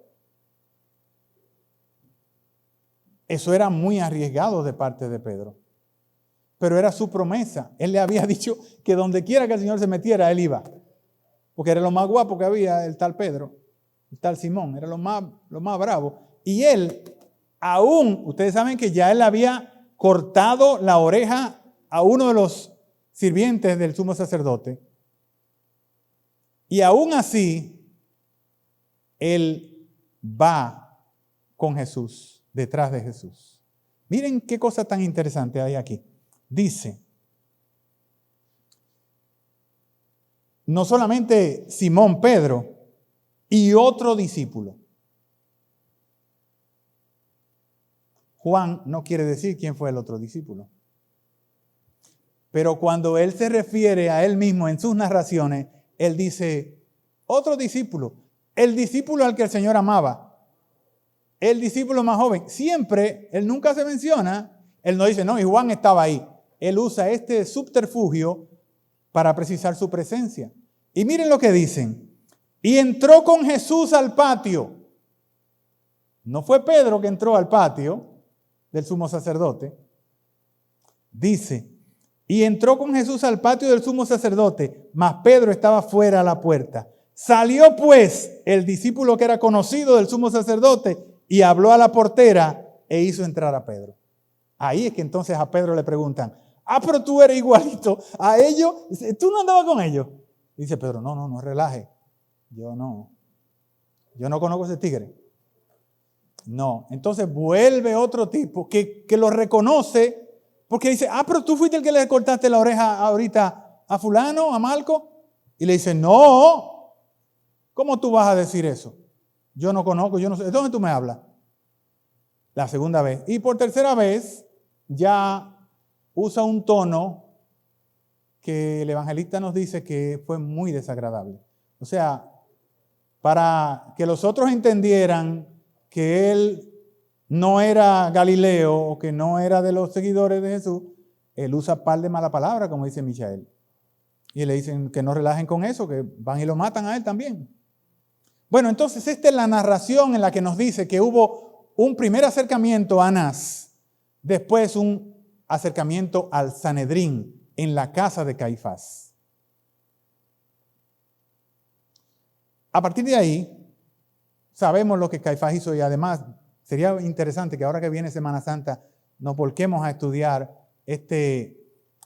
Eso era muy arriesgado de parte de Pedro, pero era su promesa. Él le había dicho que donde quiera que el Señor se metiera, él iba, porque era lo más guapo que había, el tal Pedro, el tal Simón, era lo más bravo. Y él, aún, ustedes saben que ya él había cortado la oreja a uno de los sirvientes del sumo sacerdote, y aún así, él va con Jesús, detrás de Jesús. Miren qué cosa tan interesante hay aquí. Dice, no solamente Simón Pedro y otro discípulo. Juan no quiere decir quién fue el otro discípulo. Pero cuando él se refiere a él mismo en sus narraciones, él dice, otro discípulo, el discípulo al que el Señor amaba, el discípulo más joven. Siempre, él nunca se menciona, él no dice, no, y Juan estaba ahí. Él usa este subterfugio para precisar su presencia. Y miren lo que dicen. Y entró con Jesús al patio. No fue Pedro que entró al patio del sumo sacerdote. Dice, y entró con Jesús al patio del sumo sacerdote, mas Pedro estaba fuera a la puerta. Salió pues el discípulo que era conocido del sumo sacerdote y habló a la portera e hizo entrar a Pedro. Ahí es que entonces a Pedro le preguntan, pero tú eres igualito a ellos, ¿tú no andabas con ellos? Dice Pedro, no relaje, yo no conozco ese tigre. No, entonces vuelve otro tipo que lo reconoce, porque dice, pero tú fuiste el que le cortaste la oreja ahorita a fulano, a Malco. Y le dice, no, ¿cómo tú vas a decir eso? Yo no conozco, yo no sé, ¿de dónde tú me hablas? La segunda vez. Y por tercera vez ya usa un tono que el evangelista nos dice que fue muy desagradable. O sea, para que los otros entendieran que él no era Galileo o que no era de los seguidores de Jesús, él usa par de mala palabra, como dice Michael. Y le dicen que no relajen con eso, que van y lo matan a él también. Bueno, entonces esta es la narración en la que nos dice que hubo un primer acercamiento a Anás, después un acercamiento al Sanedrín en la casa de Caifás. A partir de ahí, sabemos lo que Caifás hizo y además sería interesante que ahora que viene Semana Santa nos volquemos a estudiar este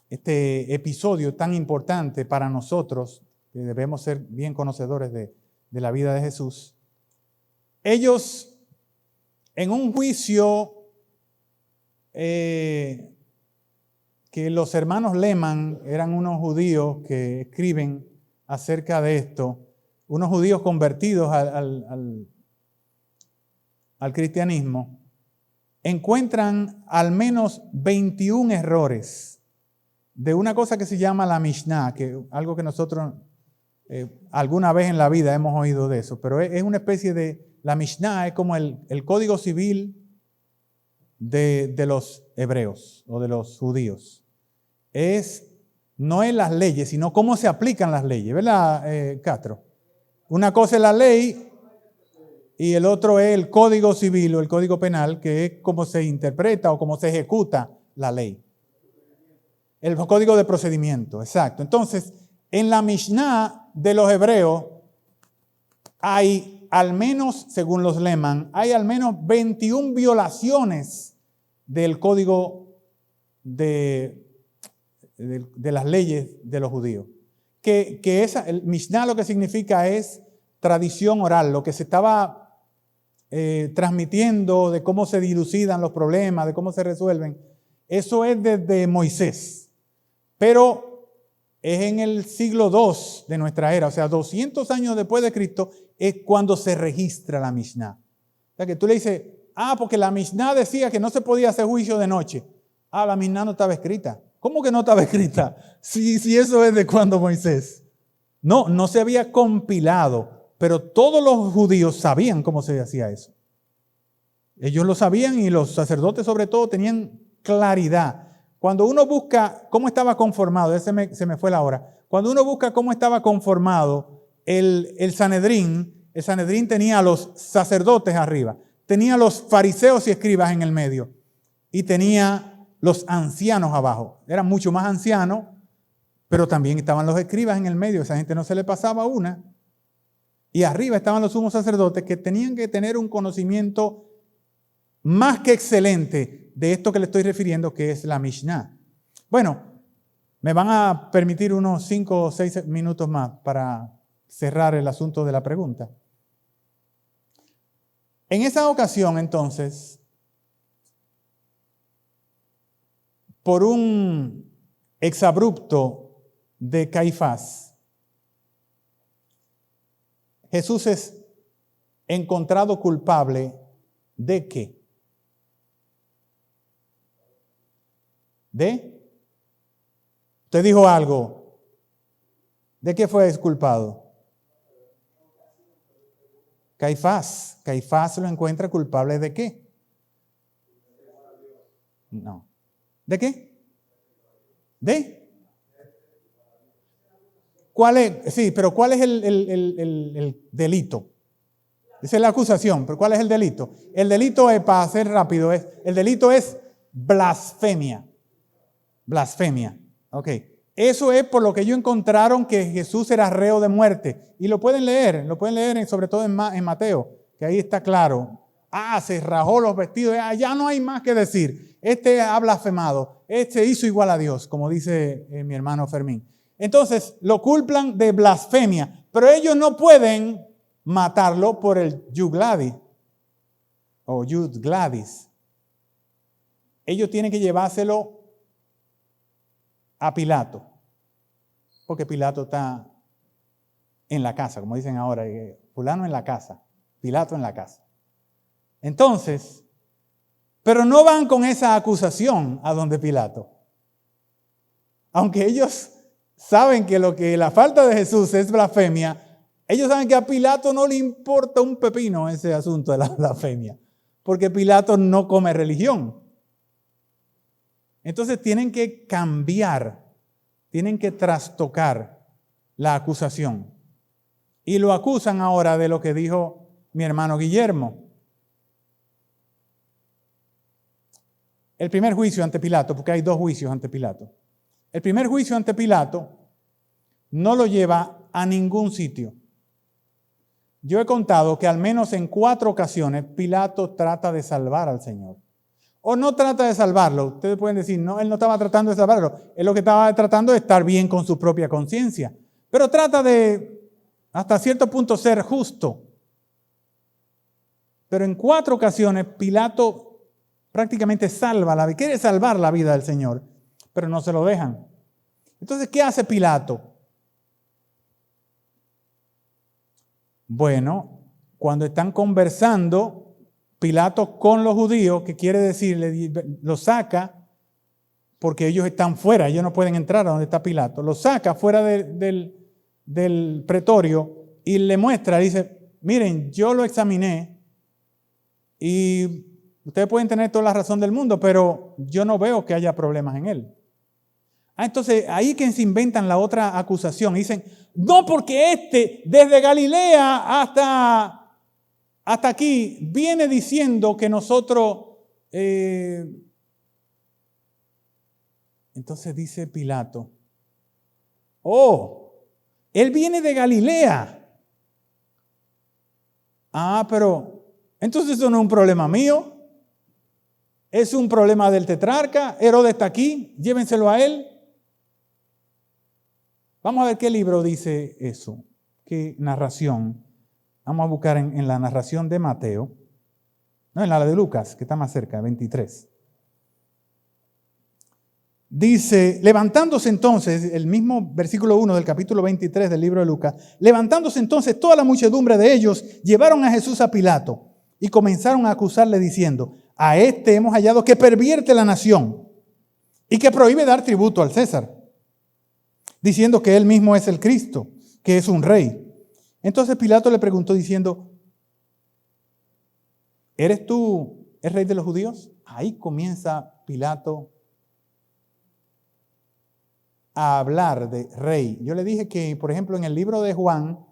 episodio tan importante para nosotros, que debemos ser bien conocedores de la vida de Jesús. Ellos, en un juicio que los hermanos Lehmann eran unos judíos que escriben acerca de esto, unos judíos convertidos al cristianismo, encuentran al menos 21 errores de una cosa que se llama la Mishnah, que algo que nosotros alguna vez en la vida hemos oído de eso, pero es una especie de, la Mishnah es como el código civil de los hebreos o de los judíos. No es las leyes, sino cómo se aplican las leyes, ¿verdad, Castro? Una cosa es la ley y el otro es el código civil o el código penal, que es cómo se interpreta o cómo se ejecuta la ley. El código de procedimiento, exacto. Entonces, en la Mishnah de los hebreos hay al menos, según los Lehmann, hay al menos 21 violaciones del código de las leyes de los judíos. El Mishnah lo que significa es tradición oral, lo que se estaba transmitiendo de cómo se dilucidan los problemas, de cómo se resuelven. Eso es desde Moisés, pero es en el siglo II de nuestra era, o sea, 200 años después de Cristo, es cuando se registra la Mishnah. O sea, que tú le dices, porque la Mishnah decía que no se podía hacer juicio de noche. La Mishnah no estaba escrita. ¿Cómo que no estaba escrita? Si eso es de cuando Moisés. No se había compilado, pero todos los judíos sabían cómo se hacía eso. Ellos lo sabían y los sacerdotes sobre todo tenían claridad. Cuando uno busca cómo estaba conformado, se me fue la hora. Cuando uno busca cómo estaba conformado el Sanedrín tenía a los sacerdotes arriba, tenía a los fariseos y escribas en el medio y tenía los ancianos abajo. Eran mucho más ancianos, pero también estaban los escribas en el medio. Esa gente no se le pasaba una. Y arriba estaban los sumos sacerdotes que tenían que tener un conocimiento más que excelente de esto que le estoy refiriendo, que es la Mishnah. Bueno, me van a permitir unos 5 o 6 minutos más para cerrar el asunto de la pregunta. En esa ocasión, entonces, por un exabrupto de Caifás, Jesús es encontrado culpable ¿de qué? Usted dijo algo. ¿De qué fue exculpado? Caifás. Caifás lo encuentra culpable ¿de qué? No. ¿De qué? ¿Cuál es? Sí, pero ¿cuál es el delito? Esa es la acusación, pero ¿cuál es el delito? El delito es, para hacer rápido, el delito es blasfemia. Blasfemia. Ok. Eso es por lo que ellos encontraron que Jesús era reo de muerte. Y lo pueden leer sobre todo en Mateo, que ahí está claro. Se rajó los vestidos, ya no hay más que decir. Este ha blasfemado, este hizo igual a Dios, como dice mi hermano Fermín. Entonces, lo culpan de blasfemia, pero ellos no pueden matarlo por el Yud-Gladis o Yud-Gladis. Ellos tienen que llevárselo a Pilato, porque Pilato está en la casa, como dicen ahora, fulano en la casa, Pilato en la casa. Entonces, pero no van con esa acusación a donde Pilato. Aunque ellos saben que la falta de Jesús es blasfemia, ellos saben que a Pilato no le importa un pepino ese asunto de la blasfemia, porque Pilato no come religión. Entonces tienen que cambiar, tienen que trastocar la acusación. Y lo acusan ahora de lo que dijo mi hermano Guillermo. El primer juicio ante Pilato, porque hay 2 juicios ante Pilato. El primer juicio ante Pilato no lo lleva a ningún sitio. Yo he contado que al menos en 4 ocasiones Pilato trata de salvar al Señor. O no trata de salvarlo. Ustedes pueden decir, no, él no estaba tratando de salvarlo. Él lo que estaba tratando de estar bien con su propia conciencia. Pero trata de, hasta cierto punto, ser justo. Pero en 4 ocasiones Pilato prácticamente quiere salvar la vida del Señor, pero no se lo dejan. Entonces, ¿qué hace Pilato? Bueno, cuando están conversando Pilato con los judíos, que quiere decir, lo saca, porque ellos están fuera, ellos no pueden entrar a donde está Pilato, lo saca fuera del pretorio y le muestra, dice, miren, yo lo examiné y ustedes pueden tener toda la razón del mundo, pero yo no veo que haya problemas en él. Entonces, ahí que se inventan la otra acusación. Dicen, no, porque desde Galilea hasta aquí, viene diciendo que nosotros... Entonces dice Pilato, él viene de Galilea. Pero entonces eso no es un problema mío. Es un problema del tetrarca. Herodes está aquí, llévenselo a él. Vamos a ver qué libro dice eso, qué narración. Vamos a buscar en la narración de Mateo, no, en la de Lucas, que está más cerca, 23. Dice, levantándose entonces, el mismo versículo 1 del capítulo 23 del libro de Lucas, levantándose entonces toda la muchedumbre de ellos, llevaron a Jesús a Pilato y comenzaron a acusarle diciendo, a este hemos hallado que pervierte la nación y que prohíbe dar tributo al César, diciendo que él mismo es el Cristo, que es un rey. Entonces Pilato le preguntó diciendo, ¿eres tú el rey de los judíos? Ahí comienza Pilato a hablar de rey. Yo le dije que, por ejemplo, en el libro de Juan,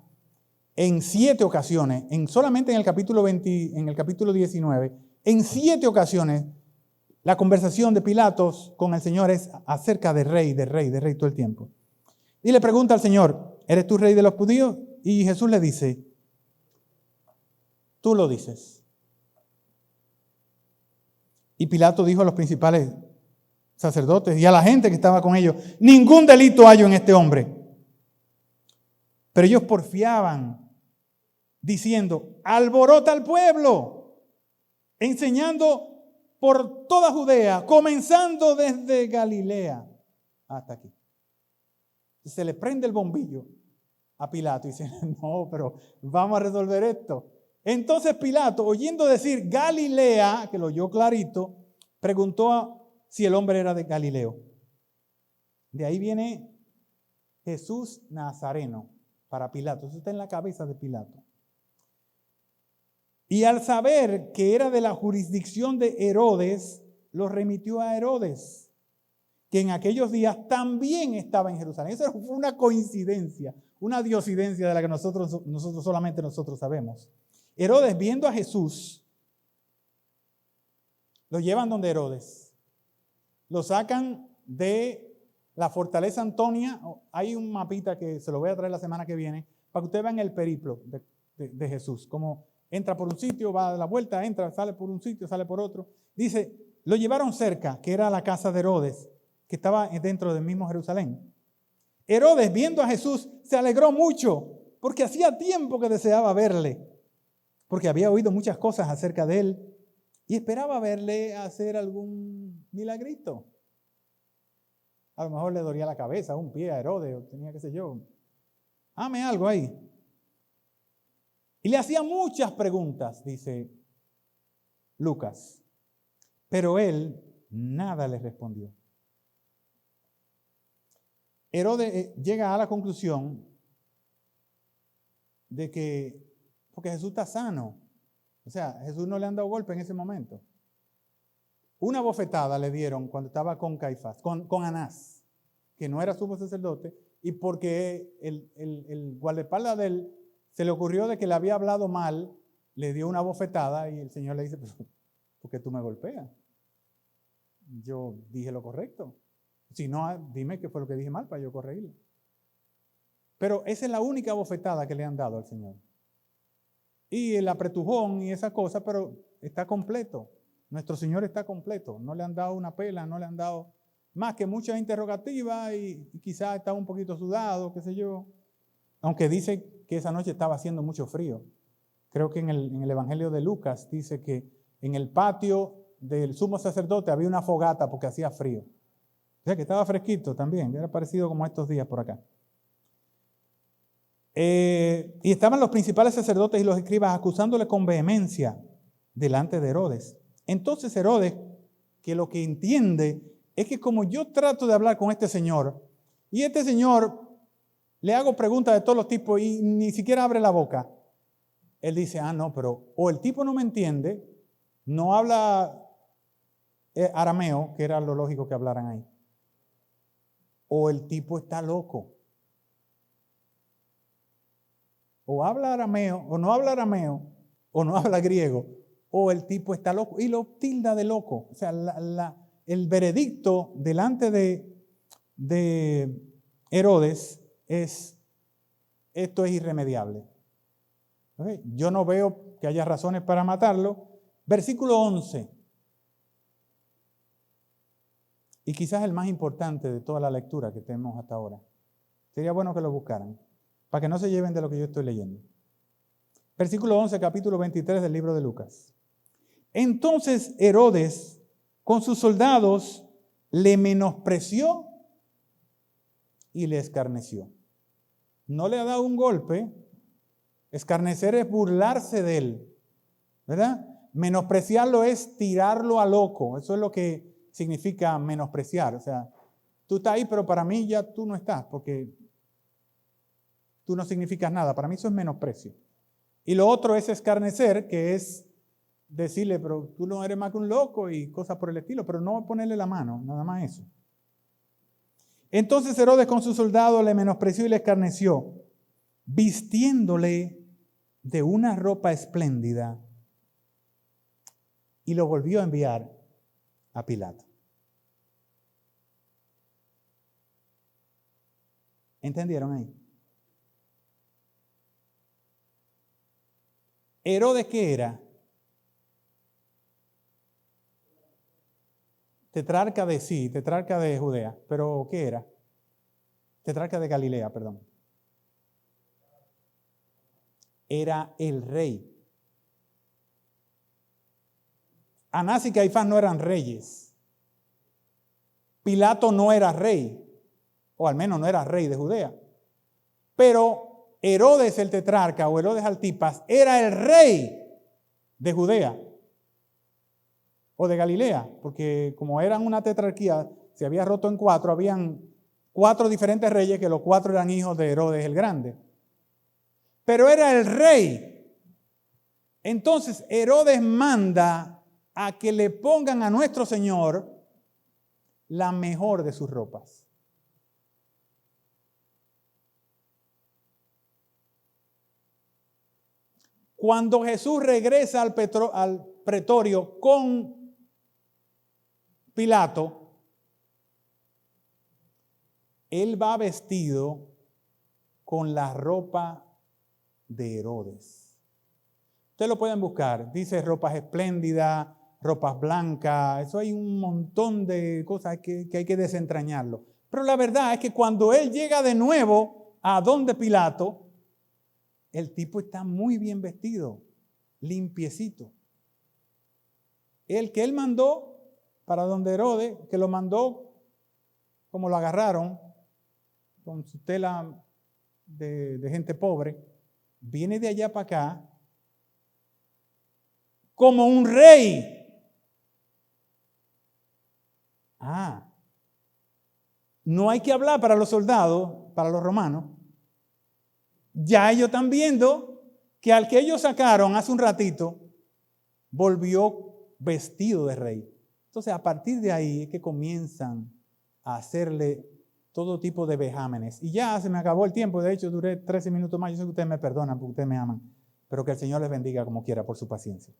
en 7 ocasiones, solamente en el capítulo 20, en el capítulo 19, en 7 ocasiones, la conversación de Pilatos con el Señor es acerca de rey, de rey, de rey todo el tiempo. Y le pregunta al Señor, ¿eres tú rey de los judíos? Y Jesús le dice, tú lo dices. Y Pilato dijo a los principales sacerdotes y a la gente que estaba con ellos, ningún delito hallo en este hombre. Pero ellos porfiaban, diciendo, alborota al pueblo, enseñando por toda Judea, comenzando desde Galilea hasta aquí. Se le prende el bombillo a Pilato y dice, no, pero vamos a resolver esto. Entonces Pilato, oyendo decir Galilea, que lo oyó clarito, preguntó si el hombre era de Galileo. De ahí viene Jesús Nazareno para Pilato. Eso está en la cabeza de Pilato. Y al saber que era de la jurisdicción de Herodes, lo remitió a Herodes, que en aquellos días también estaba en Jerusalén. Eso fue una coincidencia, una diosidencia de la que nosotros solamente nosotros sabemos. Herodes, viendo a Jesús, lo llevan donde Herodes. Lo sacan de la fortaleza Antonia. Hay un mapita que se lo voy a traer la semana que viene, para que ustedes vean el periplo de Jesús, como entra por un sitio, va a la vuelta, entra, sale por un sitio, sale por otro. Dice, lo llevaron cerca, que era la casa de Herodes, que estaba dentro del mismo Jerusalén. Herodes, viendo a Jesús, se alegró mucho, porque hacía tiempo que deseaba verle, porque había oído muchas cosas acerca de él y esperaba verle hacer algún milagrito. A lo mejor le dolía la cabeza, un pie a Herodes, o tenía qué sé yo. Hame algo ahí. Y le hacía muchas preguntas, dice Lucas, pero él nada le respondió. Herodes llega a la conclusión de que, porque Jesús está sano, o sea, Jesús no le han dado golpe en ese momento. Una bofetada le dieron cuando estaba con Caifás, con Anás, que no era sumo sacerdote, y porque el guardaespaldas de él se le ocurrió de que le había hablado mal, le dio una bofetada y el Señor le dice, ¿por qué tú me golpeas? Yo dije lo correcto. Si no, dime qué fue lo que dije mal para yo corregirlo. Pero esa es la única bofetada que le han dado al Señor. Y el apretujón y esa cosa, pero está completo. Nuestro Señor está completo. No le han dado una pela, no le han dado más que muchas interrogativas y quizás está un poquito sudado, qué sé yo. Aunque dice que esa noche estaba haciendo mucho frío. Creo que en el Evangelio de Lucas dice que en el patio del sumo sacerdote había una fogata porque hacía frío. O sea que estaba fresquito también, era parecido como estos días por acá. Y estaban los principales sacerdotes y los escribas acusándole con vehemencia delante de Herodes. Entonces Herodes, que lo que entiende es que como yo trato de hablar con este señor, y este señor le hago preguntas de todos los tipos y ni siquiera abre la boca, él dice, no, pero o el tipo no me entiende, no habla arameo, que era lo lógico que hablaran ahí, o el tipo está loco. O habla arameo, o no habla arameo, o no habla griego, o el tipo está loco, y lo tilda de loco. O sea, el veredicto delante de Herodes es, esto es irremediable. ¿Okay? Yo no veo que haya razones para matarlo. Versículo 11. Y quizás el más importante de toda la lectura que tenemos hasta ahora. Sería bueno que lo buscaran, para que no se lleven de lo que yo estoy leyendo. Versículo 11, capítulo 23 del libro de Lucas. Entonces Herodes, con sus soldados, le menospreció y le escarneció. No le ha dado un golpe. Escarnecer es burlarse de él, ¿verdad? Menospreciarlo es tirarlo a loco. Eso es lo que significa menospreciar. O sea, tú estás ahí, pero para mí ya tú no estás, porque tú no significas nada. Para mí eso es menosprecio. Y lo otro es escarnecer, que es decirle, pero tú no eres más que un loco y cosas por el estilo, pero no ponerle la mano, nada más eso. Entonces Herodes con sus soldados le menospreció y le escarneció, vistiéndole de una ropa espléndida, y lo volvió a enviar a Pilato. ¿Entendieron ahí? ¿Herodes qué era? Tetrarca de Judea, pero ¿qué era? Tetrarca de Galilea, perdón. Era el rey. Anás y Caifás no eran reyes. Pilato no era rey, o al menos no era rey de Judea. Pero Herodes el tetrarca o Herodes Antipas era el rey de Judea o de Galilea, porque como eran una tetrarquía, se había roto en cuatro, habían 4 diferentes reyes, que los 4 eran hijos de Herodes el Grande. Pero era el rey. Entonces Herodes manda a que le pongan a nuestro Señor la mejor de sus ropas. Cuando Jesús regresa al pretorio con Pilato, él va vestido con la ropa de Herodes. Ustedes lo pueden buscar. Dice ropas espléndidas, ropas blancas. Eso hay un montón de cosas que hay que desentrañarlo. Pero la verdad es que cuando él llega de nuevo a donde Pilato, el tipo está muy bien vestido, limpiecito. El que él mandó para donde Herodes, que lo mandó como lo agarraron, con su tela de gente pobre, viene de allá para acá como un rey. No hay que hablar para los soldados, para los romanos. Ya ellos están viendo que al que ellos sacaron hace un ratito, volvió vestido de rey. Entonces, a partir de ahí es que comienzan a hacerle todo tipo de vejámenes. Y ya se me acabó el tiempo. De hecho, duré 13 minutos más. Yo sé que ustedes me perdonan porque ustedes me aman. Pero que el Señor les bendiga como quiera por su paciencia.